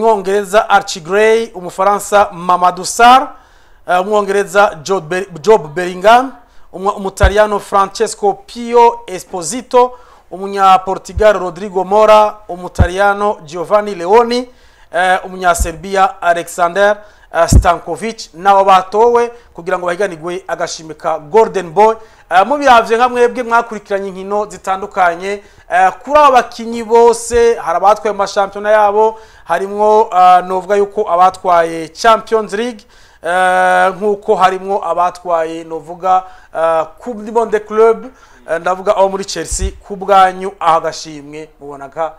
umwongereza Archie Gray, umufaransa Mamadou Sarr, umwongereza Job Bellingham, umutaliyano Francesco Pio Esposito, umunya Portugal Rodrigo Mora, umutaliyano Giovanni Leoni, umunya Serbia Alexander Stankovic nabo batowe kugira ngo bahiganirwe agashimika Golden Boy. Mu biravye nka mwebwe mwakurikiranye inkino zitandukanye kuri abakinyi bose harabatwaye mu championnat yabo, harimwo novuga yuko abatwaye Champions League, nkuko harimwo abatwaye novuga Coupe du Monde Club, ndavuga aho muri Chelsea. Kubwanyu ahagashimwe mubonaga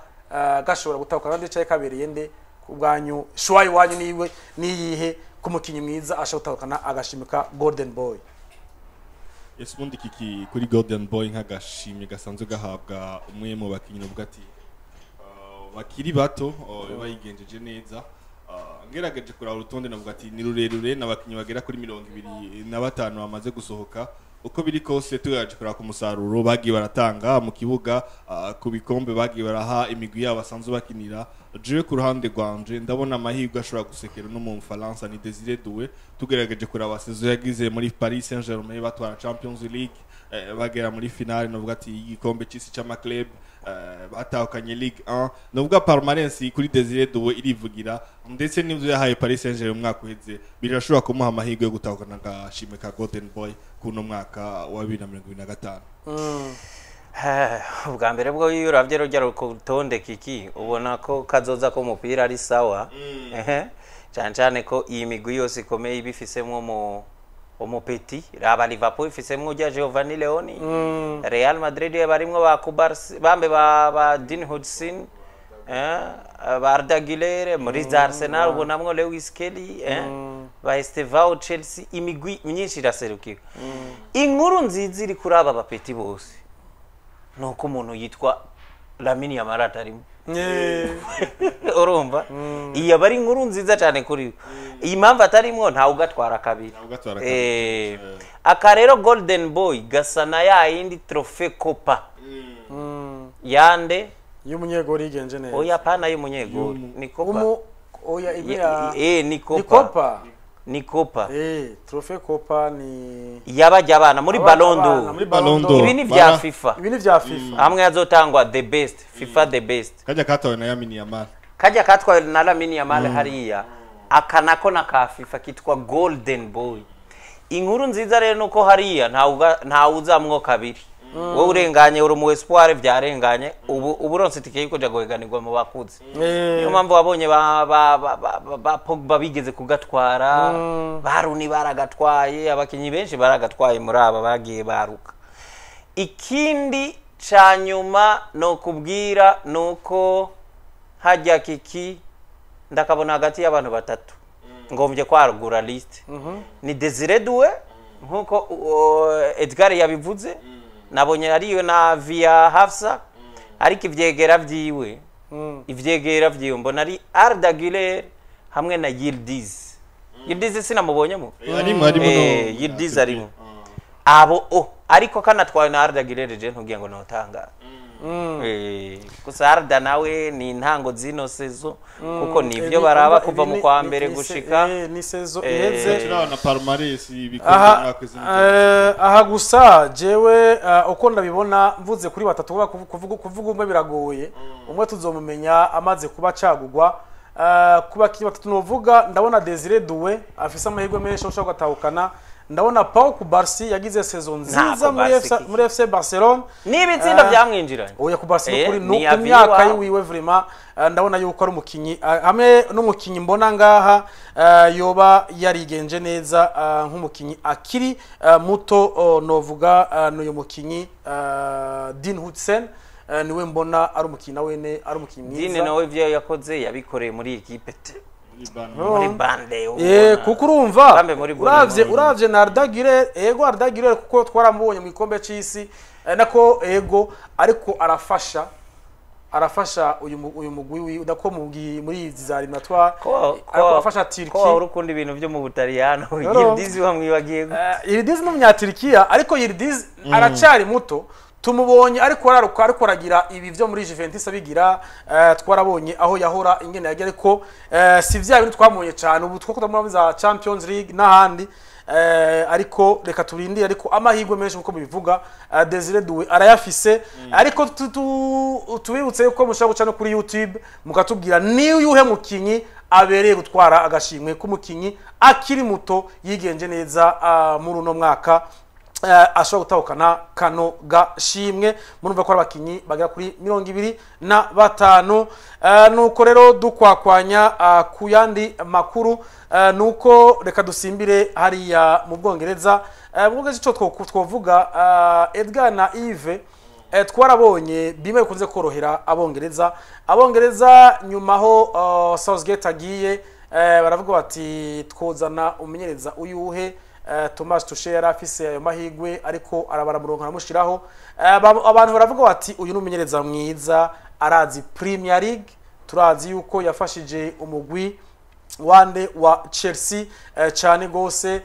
gashobora gutahuka kandi cyaye kabereye nde kubwanyu shwayi wanyu niwe niyihe kumukinyi mwiza ashobotahukana agashimika Golden Boy? Yes, mundi kiki kuri Golden Boy nk'agashimye gasanzwe gahabwa umwe mu bakinyi n'ubwo ati bakiri bato bayigenjeje neza. Ngerageje kuraba urutonde navuga ati ni rurerure n'abakinyi bagera kuri 25 bamaze gusohoka. Uko biri kose tuyaje kuraba ku musaruro bagiye baratanga mu kibuga, ku bikombe bagiye baraha imigwi yabo basanzwe bakinira. Je ku ruhande rwanje ndabona amahirwe ashobora gusekera no mu Faransa ni Désiré Doué. Tugerageje kuraba saison yagize muri Paris Saint-Germain batwara Champions League, bagera muri finale novuga ati igikombe cy'isi cy'ama club, batahukanye Ligue 1. Novuga palmarès kuri Désiré Doué irivugira, ndetse n'ivyo yahaye Paris Saint-Germain umwaka uheze birashobora kumuha amahirwe yo gutahukana agashimwe ka Golden Boy kuno mwaka wa 2025. Ubwa mbere bwo yuravye rujya rutonde kiki ubona ko kazoza ko umupira ari sawa. Cyane ko iyi migwi yose ikomeye ibifisemo mu petit raba Liverpool ifisemo ujya Giovanni Leoni, Real Madrid barimwo ba Kubarsi bambe ba Dean Hudson, ba Arda Güler, muri Arsenal ubonamwo Lewis Kelly, ba Estevao Chelsea, imigwi myinshi iraserukiye. Inkuru nziza iri kuri aba bapeti bose nuko umuntu yitwa Lamine Yamal atarimo. Urumva iya bari inkuru nziza cyane kuri iyi mpamvu atarimo nta ugatwara kabiri. Aka rero Golden Boy gasana ya yindi Trophée Copa yande y'umunyegori yigenje neza. Oya pana y'umunyegori ni Copa. Oya ibya ni Copa. Ni Copa. Trophée Copa ni yabajya abana muri Ballon d'Or. Ibi ni vya FIFA. Ibi ni vya FIFA. Hamwe yazotangwa the best, FIFA the best. Kajya katwawe na Lamine Yamal. Kajya katwawe na Lamine Yamal hariya. Akanako na ka FIFA kitwa Golden Boy. Inkuru nziza rero nuko hariya nta uzamwo kabiri. Wowe urenganye uri mu espoir vyarenganye ubu ronse tike yuko jago weganirwa mu bakuze. Niyo mpamvu wabonye ba Pogba bigeze kugatwara, baruni baragatwaye, abakinyi benshi baragatwaye muri aba bagiye baruka. Ikindi canyuma no kubwira nuko hajya kiki ndakabona hagati y'abantu batatu ngomvye kwarugura list. Ni Désiré Doué nkuko Edgar yabivuze, nabonye ariyo na Via Hafsa, ariko ivyegera vyiwe ivyegera vyiwe mbona ari Arda Güler hamwe na Yildiz. Yildiz sinamubonyemo Yildiz arimo abo ariko kanatwaye na Arda Güler je ntugiye ngo notanga. Gusa Arda nawe ni intango zino sezo kuko nivyo baraba kuva mu kwa mbere gushika ni sezo iheze na palmarès bikomeye nakwezi. Aha gusa jewe uko ndabibona mvuze kuri batatu kuvuga umwe biragoye, umwe tuzomumenya amaze kuba cagugwa. Kuba kinyi batatu novuga ndabona Désiré Doué afise amahirwe menshi ushaka gatahukana. Ndabona Pau Kubarsi yagize saison nziza muri FC Barcelona n'ibitsinda byamwinjiranye. Oya Kubarsi kuri no ku myaka yiwe vraiment ndabona yuko ari umukinyi hamwe n'umukinyi mbona ngaha yoba yarigenje neza nk'umukinyi akiri muto novuga n'uyu mukinyi Dean Hudson niwe mbona ari umukinyi nawene ari umukinyi mwiza. Dean nawe ivyo yakoze yabikoreye muri equipe muri bande kuko urumva uravye na Arda Güler Arda Güler kuko twaramubonye mu ikombe cy'isi nako ariko arafasha uyu mugwi udako muri izi za eliminatoire ariko afasha Turkiya ko urukundo ibintu byo mu Butaliyano. Yildiz wamwibagiye Yildiz no munya Turkiya, ariko Yildiz aracari muto tumubonye ariko araruka ariko aragira ibi byo muri Juventus abigira twarabonye aho yahora ingene yagiye ariko si vya bintu twamubonye cyane ubu twako muri za Champions League n'ahandi ariko reka turindire ariko amahirwe menshi uko bivuga Desire Doué arayafise ariko tubibutse yuko mushaka guca no kuri YouTube mukatubwira ni uyuhe mukinyi abereye gutwara agashimwe k'umukinyi akiri muto yigenje neza muri uno mwaka ashobora gutahukana kano gashimwe murumva ko abakinyi bagera kuri 25 nuko rero dukwakwanya ku yandi makuru nuko reka dusimbire hariya mu Bwongereza mvuga cyo twovuga Edgar na Yves twarabonye bimwe bikunze korohera abongereza nyuma ho Southgate agiye baravuga bati twozana umenyereza uyuhe Thomas Tuchel yari afise ayo mahigwe ariko arabaramuronka aramushiraho abantu baravuga bati uyu numenyereza mwiza arazi Premier League turazi yuko yafashije umugwi wande wa Chelsea cyane gose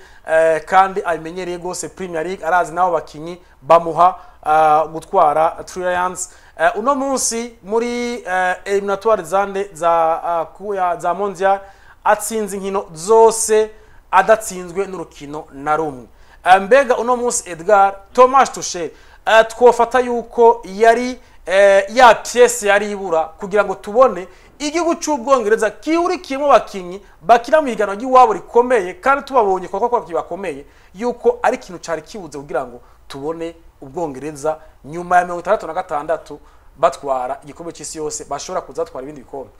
kandi ayimenyereye gose Premier League arazi naho bakinyi bamuha gutwara Lions uno munsi muri eliminatoire zande za Mondial atsinze inkino zose adatsinzwe n'urukino na rumwe mbega uno munsi Edgar Thomas Tuchel twofata yuko yari ya pièce yari ibura kugira ngo tubone igihugu cy'Ubwongereza kiuri kimwe bakinyi bakira mu higano ry'iwabo rikomeye kandi tubabonye kwa kibakomeye yuko ari ikintu cyari kibuze kugira ngo tubone Ubwongereza nyuma ya 66 batwara igikombe cy'isi yose bashobora kuzatwara ibindi bikombe.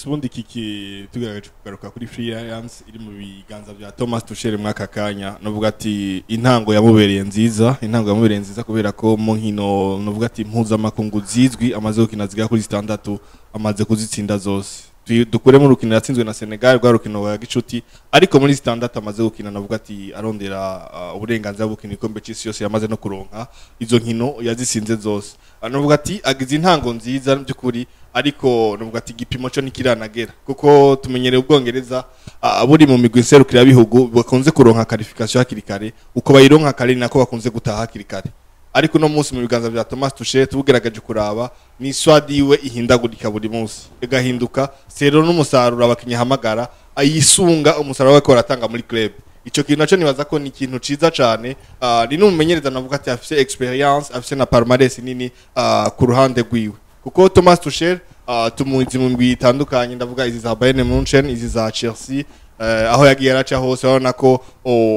Ubundi kiki tugaragaje kugaruka kuri Lions iri mu biganza bya Thomas Tuchel mwaka kanya novuga ati intango yamubereye nziza kubera ko mu nkino novuga ati mpuzamakungu zizwi amaze gukina ziga kuri 6 amaze kuzitsinda zose dukure mu rukino yatsinzwe na Senegal rwa rukino wa gicuti ariko muri 6 amaze gukina navuga ati arondera uburenganzira bwo gukina ikombe cy'isi yose yamaze no kuronka izo nkino yazisinze zose novuga ati agize intango nziza by'ukuri ariko novuga ati gipimo cyo nikiranagera kuko tumenyereye Ubwongereza aburi mu migwi nserukira bihugu bakunze kuronka qualification hakiri kare uko bayironka kare nako bakunze gutaha hakiri kare ariko no munsi mu biganza bya Thomas Tuchel tubugerageje kuraba ni swadi iwe ihindagurika buri munsi igahinduka sero n'umusaruro abakinyahamagara ayisunga umusaruro we ko aratanga muri club ico kintu naco nibaza ko ni ikintu ciza cyane ni n'umumenyereza navuga ati afise experience afise na palmarès nini ku ruhande rwiwe kuko Thomas Tuchel tumuzi mu ngwi itandukanye ndavuga izi za Bayern Munchen izi za Chelsea aho yagiye araca hose urabona ko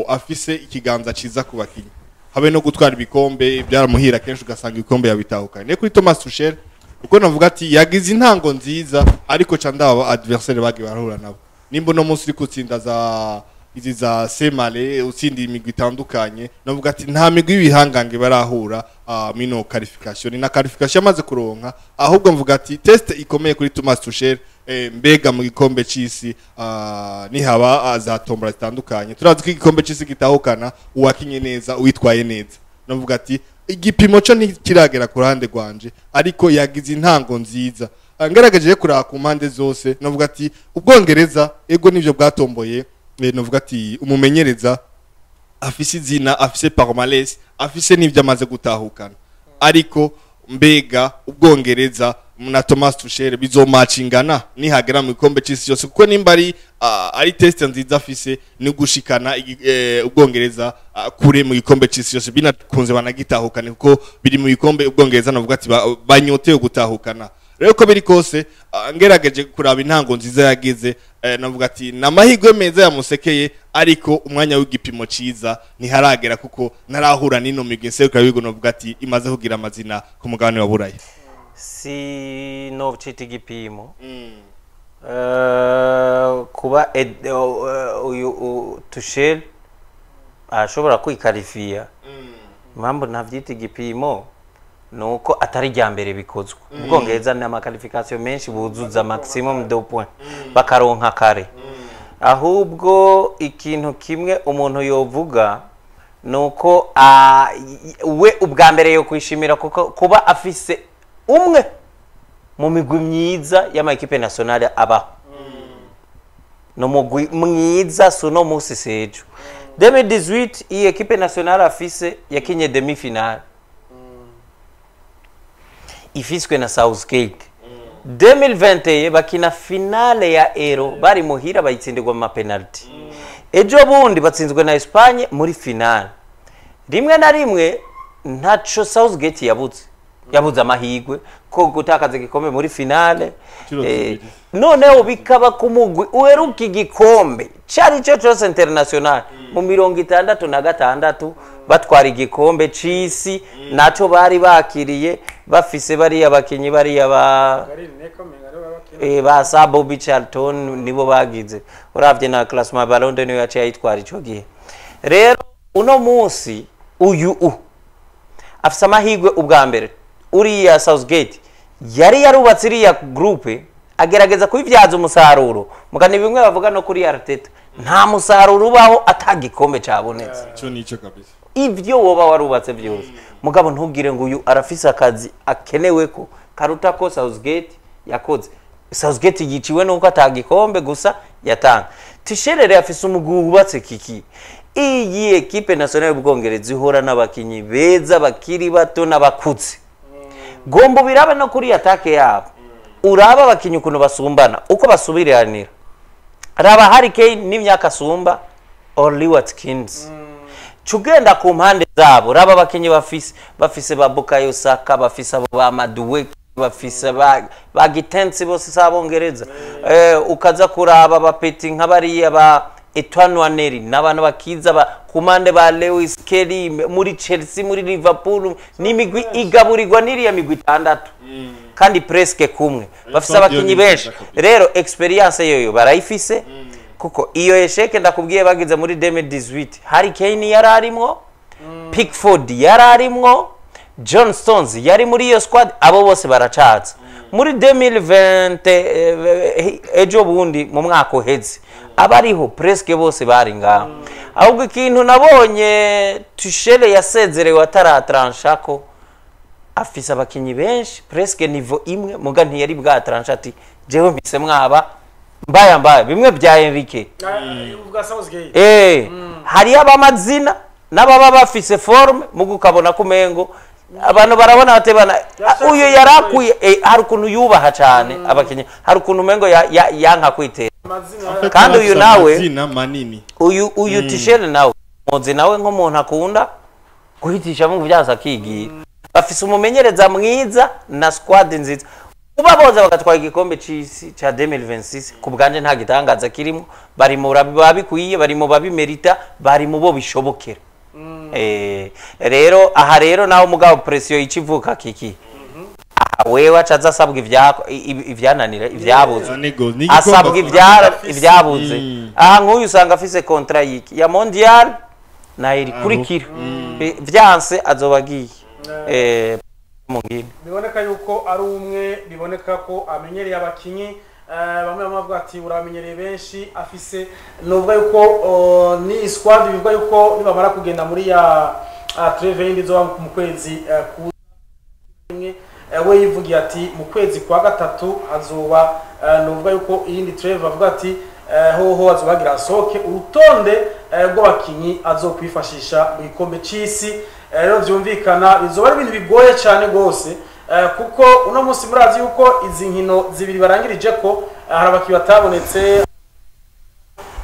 afise ikiganza ciza ku bakinyi habe no gutwara ibikombe byaramuhira kenshi ugasanga ibikombe yabitahukanye ne kuri Thomas Tuchel uko navuga ati yagize intango nziza ariko candaba adversaire bagi barahura nabo nimbo no munsi kutsinda za izi za Semale utsindi imigwi itandukanye navuga ati nta migwi ibihangange barahura mino qualification na qualification amaze kuronka ahubwo mvuga ati test ikomeye kuri Thomas Tuchel mbega mu gikombe cy'isi nihaba azatombora zitandukanye turazi ko igikombe cy'isi gitahukana uwakinye neza uitwaye neza navuga ati igipimo cyo nikiragera ku ruhande rwanje ariko yagize intango nziza ngaragaje kuraba ku mpande zose navuga ati Ubwongereza ego nivyo bwatomboye navuga ati umumenyereza afise izina afise palmarès afise n'ivyo amaze gutahukana ariko mbega Ubwongereza na Thomas Tuchel bizomacingana nihagera mu gikombe cy'isi yose kuko nimba ari test nziza afise ni gushikana Ubwongereza kure mu gikombe cy'isi yose binakunze banagitahukana kuko biri mu gikombe Ubwongereza navuga ati banyoteye gutahukana rero ko biri kose ngerageje kuraba intango nziza yageze navuga ati namahigwe meza yamusekeye ariko umwanya w'igipimo ciza ntiharagera kuko narahura nino migwi nserukira bigo navuga ati imaze kugira amazina ku mugabane wa Burayi si no cita igipimo kuba uyu Tuchel ashobora kwikarifiya impamvu ntavyita igipimo nuko atari rya mbere bikozwe Ubwongereza na qualification menshi buzuza maximum 2 points bakaronka kare ahubwo ikintu kimwe umuntu yovuga nuko we ubwa mbere yo kwishimira kuba afise umwe mu migwi myiza y'amakipe nationale aba no mugwi mwiza suno musi sejo 2018 iyi ekipe nationale afise yakinye demi finale ifiswe na Southgate 2020 bakina finale ya Euro bari muhira bayitsindirwa mu penalty ejo bundi batsinzwe na Espagne muri finale rimwe na rimwe ntaco Southgate yabuze amahigwe ko gutakaza igikombe muri finale noneho bikaba kumugwi uheruka igikombe cyari cyo cyose international mu 66 batwara igikombe c'isi naco bari bakiriye bafise bari abakinyi bari ba Bobby Charlton nibo bagize uravye na classement Ballon d'Or yaciye yitwara ico gihe rero uno munsi uyu afisa amahigwe ubwa mbere uriya Southgate yari yarubatse iriya groupe agerageza kubivyaza umusaruro mugani bimwe bavuga no kuri Arteta nta musaruro ubaho atagikombe cabonetse cyo nico kabisa ivyo woba warubatse byose mugabo ntugire ngo uyu arafise akazi akenewe ko karuta ko Southgate yakoze Southgate yiciwe nuko atagikombe gusa yatanga Tisherere afise umugubatse kiki iyi equipe nationale y'Ubwongereza ihora n'abakinyi beza bakiri bato n'abakuze gombo biraba no kuri attaque yabo uraba abakinyi ukuntu basumbana uko basubiranira raba Harry Kane n'imyaka asumba Oli Watkins Chugenda ku mpande zabo raba abakinyi bafise ba Bukayo Saka bafise abo ba Madueke bafise ba Gitensi bose sabongereza ukaza kuraba bapeti nk'abariya ba Etoile Nwaneri n'abana bakiza ba kumande ba Lewis Kelly muri Chelsea muri Liverpool n'imigwi igaburirwa n'iriya migwi 6 kandi presque kumwe bafise abakinyi benshi rero experience yoyo barayifise kuko iyo esheke ndakubwiye bagize muri 2018 Harry Kane yararimo Pickford yararimo John Stones yari muri iyo squad abo bose baracatsa muri 2020 ejo bundi mu mwaka uheze abariho presque bose bari ngaho ahubwo ikintu nabonye Tuchel yasezerewe ataratranshako afisa abakinyi benshi presque niveau imwe muga ntiyari bwa transhati jewe mpise mwaba mbaya bimwe bya Enrique uvuga Southgate hari abamazina nababa bafise forme mugukabona kumengo abantu barabona batebana uyu yarakuye hari ukuntu yubaha cyane abakinyi hari ukuntu mengo yanka kwitera kandi uyu nawe uyu Tuchel nawe moze nawe nk'umuntu akunda guhitisha mu byaza kigiye bafise umumenyereza mwiza na squad nziza uba boza bagatwara igikombe c'isi ca 2026 kubganje nta gitangaza kirimo bari mu babikwiye bari mu babimerita bari mu bo bishobokera rero aha rero naho mugabo pressio ikivuka kiki wewe acaza asabwa ivyananira ivyabuze asabwa ivyabuze aha nk'uyu usanga afise contrat yiki ya mondial na iri kurikira vyanse azobagiye biboneka yuko ari umwe biboneka ko amenyereye abakinyi bamwe bavuga ati uramenyereye benshi afise nubwo yuko ni squad bivuga yuko nibamara kugenda muri ya treve yindi zo mu kwezi kumwe we yivugiye ati mu kwezi kwa gatatu azoba nubwo yuko iyindi treve bavuga ati hoho azobagira soke urutonde rw'abakinyi azokwifashisha mu gikombe c'isi rero byumvikana bizoba ari ibintu bigoye cyane gose kuko uno munsi murazi yuko izi nkino zibiri barangirije ko hari abakiyi batabonetse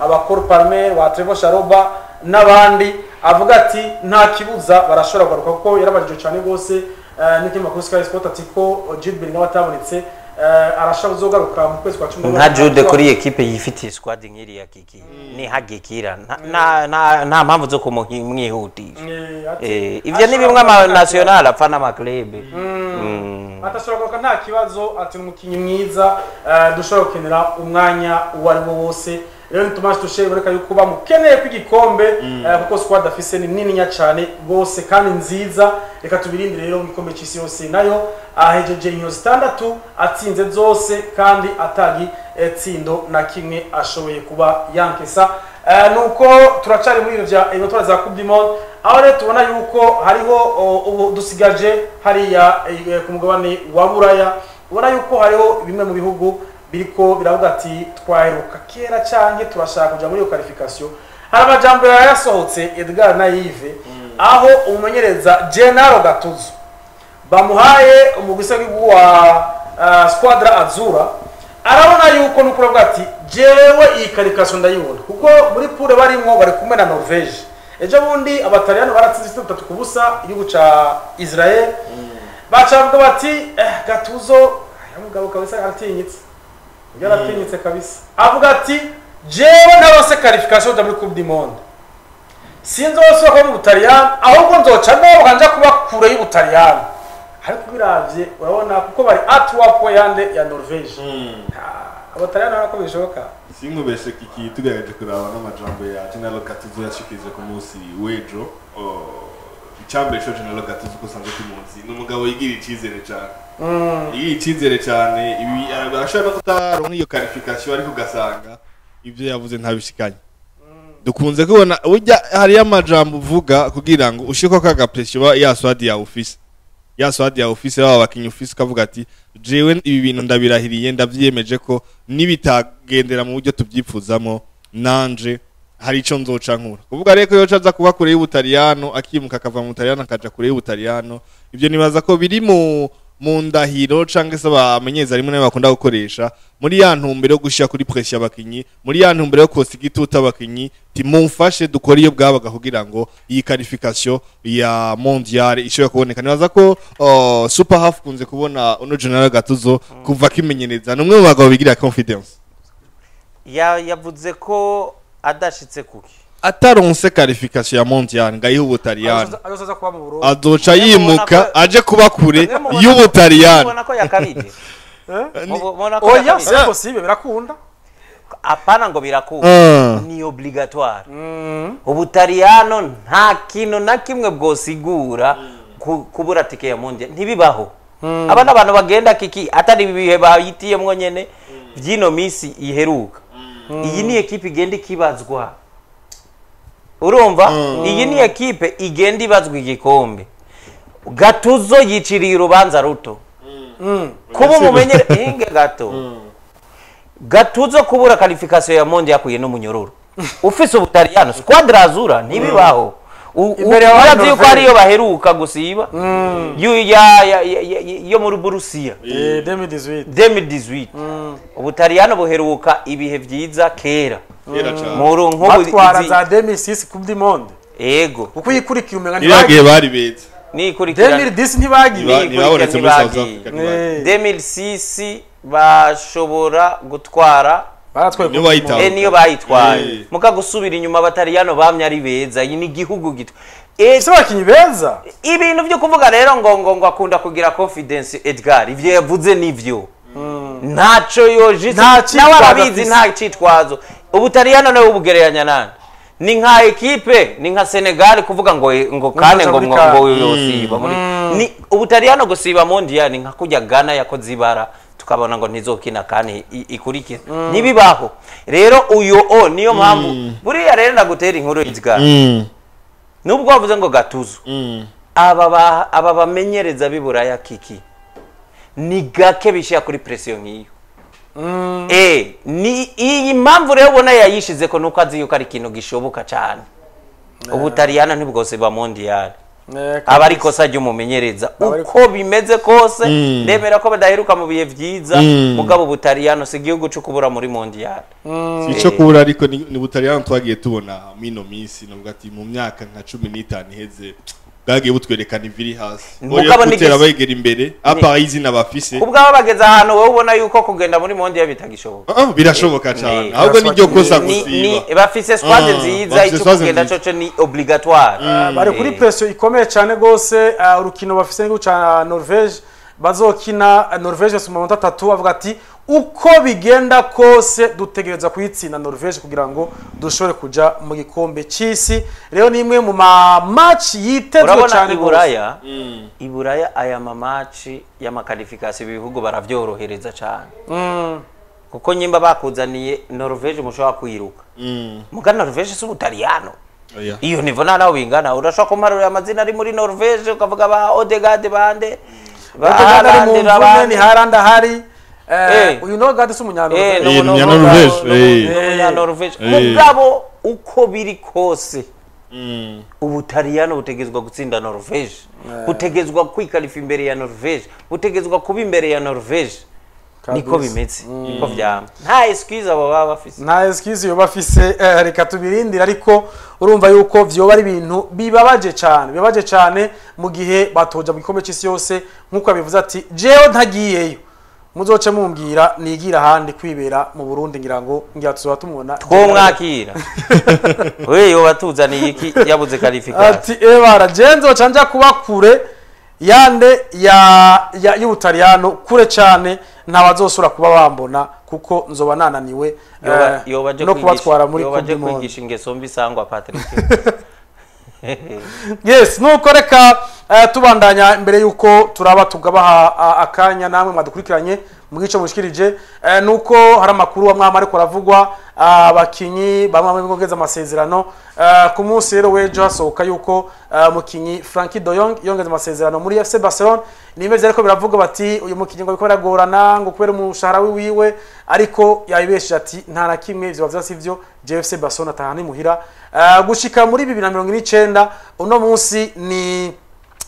abakor Palmer wa Trevor Sharoba n'abandi avuga ati nta kibuza barashobora kugaruka kuko yarabajije cyane gose n'ikimakuru Sky Sport ati ko Jude Bellingham batabonetse arashobora kuzogaruka mu kwezi kwa 10 nka Jude kuri equipe yifitiye squad nk'iri ya kiki ni hagekira nta mpamvu zo kumwihutisha ivyo ni bimwe ama national afana ama club atashobora kugaruka nta kibazo ati umukinyi mwiza dushobora gukenera umwanya uwari wo wose rero Thomas Tuchel bareka yuko bamukeneye kwigikombe kuko squad afise ni nini cyane gose kandi nziza reka tubirinde rero mu gikombe cy'isi yose nayo ahejeje inyo 6 atsinze zose kandi atagi tsindo na kimwe ashoboye kuba yankesa nuko turacari muri ivyo inotwa za Coupe du Monde aho rero tubona yuko hariho ubu dusigaje hariya ku mugabane wa Buraya ubona yuko hariho bimwe mu bihugu biriko biravuga ati twaheruka kera cyane turashaka kuja muri iyo qualification hari amajambo yasohotse Edgar na Yves aho umumenyereza Gennaro Gattuso bamuhaye umugisa wa Squadra Azura arabona yuko nukura bwa ati jewe iyi qualification ndayibona kuko muri poule barimwo bari kumwe na Norvege ejo bundi abataliyano baratsinze 3 ku busa igihugu ca Israel bacavuga bati Gattuso mugabo kabisa aratinyitse yaratinyitse kabisa avuga ati jewe narose qualification muri Coupe du Monde sinzose ko mu Butaliyano ahubwo nzoca no kanja kuba kure y'Ubutaliyano ariko biravye urabona kuko bari atwapo yande ya Norvege abataliyano nako bishoboka sinkubeshe kiki tugaje kuraba n'amajambo ya General Gattuso yashikije ku munsi wejo icambere cyo General Gattuso ko sanze kimunsi n'umugabo yigira icizere cyane icizere cyane ibi arashaka kutaronka iyo qualification ariko gasanga ivyo yavuze ntabishikanye dukunze kubona burya hari amajambo uvuga kugira ngo ushiko kaga pressure ya swadi ya office baba bakinyi office kavuga ati jewe ibi bintu ndabirahiriye ndavyiyemeje ko nibitagendera mu buryo tubyipfuzamo nanje hari ico nzoca nkura kuvuga reko yo caza kuba kure y'Ubutaliyano akimuka akava mu Butaliyano akaja kure y'Ubutaliyano ivyo nibaza ko biri mu ndahiro canke se abamenyeza rimwe bakunda gukoresha muri ya ntumbero yo gushya kuri pressure abakinyi muri ya ntumbero yo kosiga ituta abakinyi timumfashe dukora iyo bwabaga kugira ngo iyi qualification ya mondial ishobora kuboneka nibaza ko super half kunze kubona uno General Gattuso kuva kimenyereza numwe mu bagabo bigira confidence yavuze ko adashitse kuki ataronse qualification ya mondial ngayiho Ubutaliyano azoza kuba mu Burundi azoca yimuka aje kuba kure y'Ubutaliyano ubona ko yakabije oya c'est possible birakunda apana ngo birakunda ni obligatoire Ubutaliyano nta kintu na kimwe bwosigura kubura tike ya mondial ntibibaho abana abantu bagenda kiki atari bibihe bayitiyemwo nyene byino misi iheruka iyi ni equipe igenda ikibazwa urumva iyi ni equipe igenda ibazwa igikombe Gattuso yiciriye urubanza ruto kuba mumenyere inge gato Gattuso kubura qualification ya mondial yakuye no munyororo ufise Ubutaliyano Squadra Azura ntibibaho urazi yuko ariyo baheruka gusiba yo muri Burusiya 2018 Ubutaliyano buheruka ibihe vyiza kera muru batwara za 2006 Coupe du Monde ego uko yikurikira umenga ntibagiye bari beza nikurikira 2010 ntibagiye nibabonetse muri South Africa 2006 bashobora gutwara baratwaye niyo bayitwaye muka gusubira inyuma Abataliyano bamye ari beza iyi ni gihugu gito ese bakinyi beza ibintu byo kuvuga rero ngo akunda kugira confidence Edgar ivyo yavuze nivyo ntaco yojise nawe arabizi nta citwazo Ubutaliyano nawe ubugereranya nande ni nka equipe ni nka Senegal kuvuga ngo kane ngo yosiba ni Ubutaliyano gusiba mondial ni nka kujya Ghana yakoze ibara tukabona ngo ntizokina kandi ikurikira nibibaho rero uyo niyo mpamvu buriya rero ndagutera inkuru y'izga nubwo bavuze ngo Gattuso aba bamenyereza biburaya kiki ni gake bishya kuri pression nk'iyo ni iyi mpamvu rero ubona yayishize ko nuko azi yuko ari ikintu gishoboka cyane Ubutaliyano ntibwose ba mondial aba ari kosa ry'umumenyereza uko bimeze kose ndemera ko badaheruka mu bihe vyiza mugabo Ubutaliyano si igihugu cyo kubura muri mondial sico kubura ariko ni Ubutaliyano twagiye tubona mino minsi nubwo ati mu myaka nka 15 iheze bwagiye butwerekana iviri hasi mugabo nigera bayigera imbere apa izina bafise kubwa bageze ahantu wowe ubona yuko kugenda muri mondial bitagishoboka birashoboka cyane ahubwo niryo kosa gusiba bafise squad nziza icyo kugenda cyo ni obligatoire bari kuri pression ikomeye cyane gose urukino bafise n'u ca Norvege bazokina Norvege mu manota 3 avuga ati uko bigenda kose dutegereza kuyitsinda Norvege kugira ngo dushobore kuja mu gikombe cy'isi rero ni imwe mu match yitezwe cyane iburaya aya match ya qualification ibihugu baravyorohereza cyane kuko nyimba bakuzaniye Norvege mushobora kwiruka mugana Norvege si Ubutaliyano iyo nivo naho bingana urashaka kumarura amazina ari muri Norvege ukavuga ba Odegaard bande ni haranda hari uyu no Gattuso Norvege mugabo uko biri kose Ubutaliyano butegezwa gutsinda Norvege, butegezwa kwikalifa imbere ya Norvege, butegezwa kuba imbere ya Norvege. Niko bimeze, niko vyama. Nta excuse abo baba bafise. Nta excuse yo bafise, reka tubirindira, ariko urumva yuko vyoba ari ibintu bibabaje cyane mu gihe batoja mu gikombe cy'isi yose, nkuko abivuze ati jewe ntagiyeyo, muzoce mumbwira nigira handi kwibera mu Burundi, ngira ngo tuzoba tumubona twomwakira. We yo batuzaniye iki yabuze qualification ati ebara jenzo canja kuba kure yande ya y'Ubutaliyano, kure cyane ntabazosura kuba bambona kuko nzoba nananiwe no kubatwara muri Coupe du Monde. Kwigisha ingeso mbi sangwa Patrick. Yes, nuko reka tubandanya imbere yuko turaba tugabaha akanya namwe mwadukurikiranye mugico mushikirije, nuko hari amakuru amwe ariko aravugwa, abakinyi bamwe bongeza amasezerano ku munsi rero wejo hasohoka yuko mukinyi Frankie de Jong yongeza amasezerano muri FC Barcelona. Nimeze ariko biravuga bati uyu mukinyi ngo bikora gorana ngo kubera umushahara wiwe, ariko yabibeshe ati nta na kimwe ivyo bavuga sivyo, FC Barcelona tahani muhira gushika muri 2029. uno munsi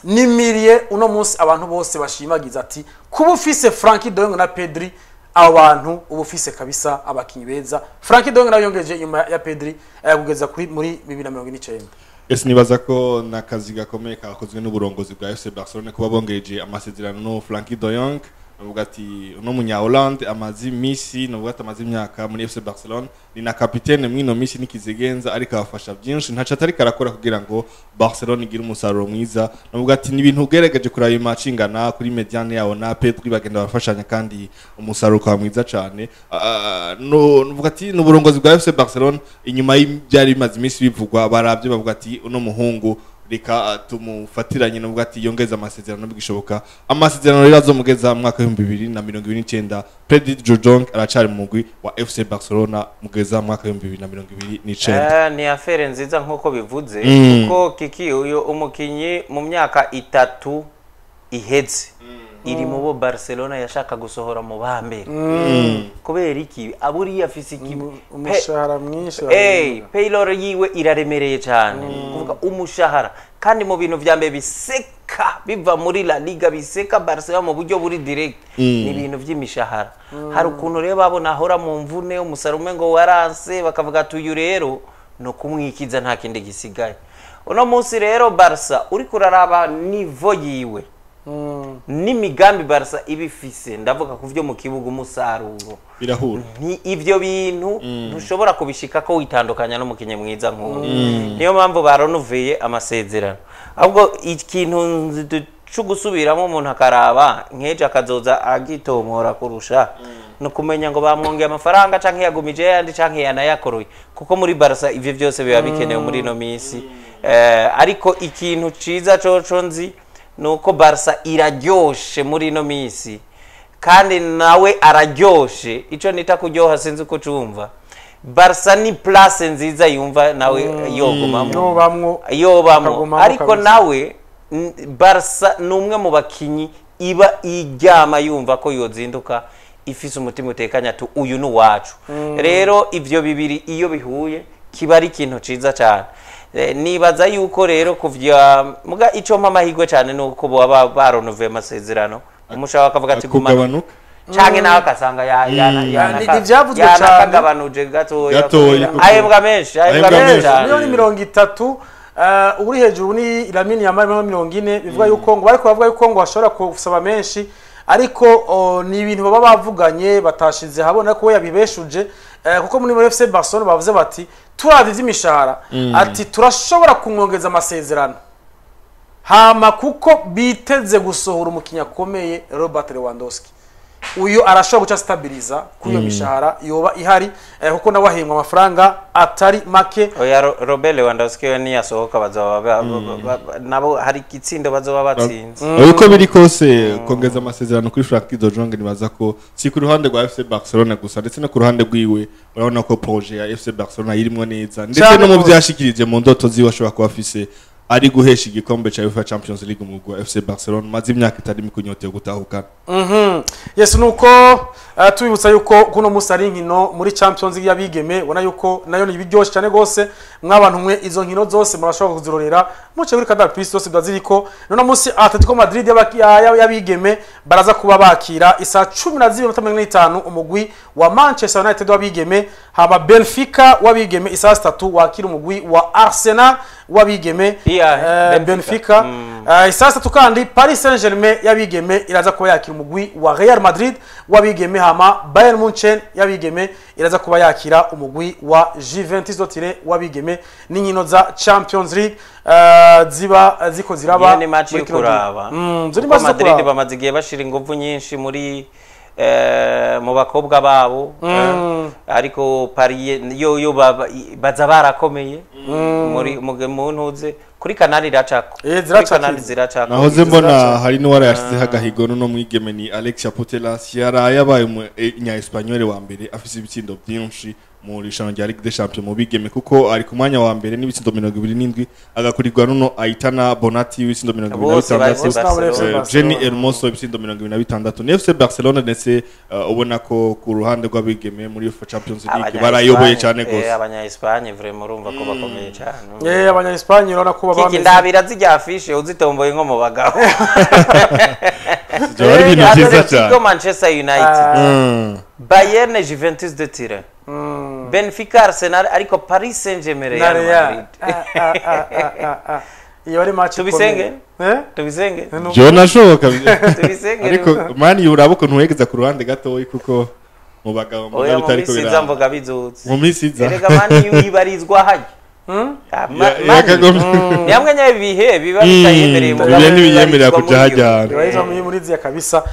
ni mirie, uno munsi abantu bose bashimagiza ati kuba ufise Frankie de Jong na Pedri, abantu ubufise kabisa abakinyi beza. Frankie de Jong yongeje nyuma ya Pedri kugeza kuri muri 2029. Ese nibaza ko nakazi gakomeye kakozwe n'uburongozi bwa FC Barcelona kuba bongeje amasezerano no Frankie de Jong. Nuvuga ati uno munya Hollande amazi misi, nuvuga ati amazi imyaka muri FC Barcelona, ni na kapitene mwino misi nikizigenza, ariko abafasha byinshi, ntaca atari karakora kugira ngo Barcelona igire umusaruro mwiza. Nuvuga ati ni ibintu ugerageje kuri ayo macingana kuri mediane yawo na Pedri bagenda bafashanya kandi umusaruro kwa mwiza cyane. Nuvuga ati n'uburongozi bwa FC Barcelona inyuma y'ibyari bimaze imisi bivugwa, baravye bavuga ati uno muhungu reka tumufatiranye, nuvuga ati yongeza amasezerano bigishoboka. Amasezerano rero azomugeza mu mwaka wa 2029. Pedri de Jong aracari mu mugwi wa FC Barcelona mugeza mu mwaka wa 2029. Ni affaire nziza nkuko bivuze, kuko kiki uyo umukinyi mu myaka 3 iheze iri mu bo Barcelona yashaka gusohora mu bambere. Kubera iki aburi yafise iki umushahara mwinshi, payroll yiwe iraremereye cyane, kuvuga umushahara kandi mu bintu vyambe biseka biva muri La Liga, biseka Barcelona mu buryo buri direct, ni ibintu vy'imishahara. Hari ukuntu rero babona ahora mu mvune umusarume ngo waranse, bakavuga tuyu rero no kumwikiza nta kindi gisigaye. Uno munsi rero Barca uri kuraraba nivo yiwe n'imigambi Barca ibifise, ndavuga kuvyo mu kibuga umusaruro birahura, ni ivyo bintu ntushobora kubishika ko witandukanya n'umukinyi mwiza nk'uwo. Niyo mpamvu baronoveye amasezerano, ahubwo ikintu cyo gusubiramo umuntu akaraba nkeje akazoza agitomora kurusha no kumenya ngo bamwongeye amafaranga canke yagumije yandi canke yanayakoroye, kuko muri Barca ivyo byose biba bikenewe muri no misi. Ariko ikintu ciza coco nzi nuko Barca iraryoshe muri no misi, kandi nawe araryoshe. Ico nita kuryoha sinzi ko cumva. Barca ni place nziza yumva nawe yobamwo, ariko nawe Barca numwe mu bakinyi iba iryama yumva ko yozinduka ifise umutima utekanya tu uyu ni wacu. Rero ivyo bibiri iyo bihuye kiba ari ikintu ciza cyane. Nibaza yuko rero kuvya muga ico mpamahigwe cyane nuko baba baronoveye amasezerano, umushaka akavuga ati guma canke nawe akasanga yanagabanuje gatoya ayembwa menshi miliyoni 30. Uri hejuru ni Lamine Yamal 40, bivuga yuko ngo bariko bavuga yuko ngo bashobora kusaba menshi, ariko ni ibintu baba bavuganye batashize habona ko yabibeshuje, kuko muri FC Barcelona bavuze bati turavye ivy'imishahara, ati turashobora kumwongeza amasezerano hama kuko biteze gusohora umukinya akomeye Robert Lewandowski. Uyu arashobora guca stabiliza kuyo mishahara yoba ihari, kuko nawahimwa amafaranga atari make. Oya Robert Lewandowski ni yasohoka bazaba nabo hari ikitsindo bazoba batsinze. Uko biri kose kongeza amasezerano kuri Frankie de Jong nibaza ko si ku ruhande rwa FC Barcelona gusa, ndetse no ku ruhande rwiwe urabona ko projet ya FC Barcelona irimo neza, ndetse no mu byashikirije mu ndoto ziwe ashobora kuba afise ari guhesha igikombe cha UEFA Champions League mu FC Barcelona maze imyaka itari mikunyote yo gutahukana. yes nuko tubibutsa yuko kuno musi ari inkino muri Champions League y'abigeme ubona yuko nayo ni biryoshe cyane gose mwabantu mwe izo nkino zose murashobora kuzirorera muce kuri Canal Plus zose byaziriko none musi Atletico Madrid y'abigeme baraza kuba bakira isa 12:45 umugwi wa Manchester United w'abigeme haba Benfica w'abigeme isa 3 wakira umugwi wa Arsenal w'abigeme Benfica isa 3 kandi Paris Saint-Germain y'abigeme iraza kuba yakira umugwi wa Real Madrid w'abigeme hama Bayern Munchen y'abigeme iraza kuba yakira umugwi wa Juventus dotire w'abigeme n'inkino za Champions League ziba ziko ziraba ni match yo kuraba Madrid bamaze igihe bashira ingufu nyinshi muri mu bakobwa babo ariko Paris yo baza barakomeye muri mu ntuze kuri Canal iracako Canal ziracako nahoze mbona hari no warayashize hagahigo no mwigeme ni Alexia Putellas yabaye nya Espanyol wa mbere afise ibitsindo byinshi muri shano rya Ligue des Champions mu bigeme kuko ari ku mwanya wa mbere n'ibitsindo 27 agakurirwa nuno Aitana Bonatti w'ibitsindo 26 Jenny Hermoso w'ibitsindo 26 ni FC Barcelona ndetse ubona ko ku ruhande rw'abigeme muri UEFA Champions League barayoboye cyane gose abanya Espagne vraiment urumva ko bakomeye cyane abanya Espagne urona ko baba bameze ndabira zijya afishe uzitomboye nko mu bagabo Jari bintu byiza cyane Manchester United Bayern Juventus de Turin Benfica Arsenal ariko Paris Saint-Germain Real Madrid iyo ari match tubisenge jo nashoboka tubisenge ariko mani urabo ko ntuwegeza ku ruhande gato kuko mu bagabo mu bitari ko biraba mvuga bizutse mu misiza erega mani yibarizwa haje yamwe nyabihe biba bitayemereye mu biyemerera kuja hajya muri ziya kabisa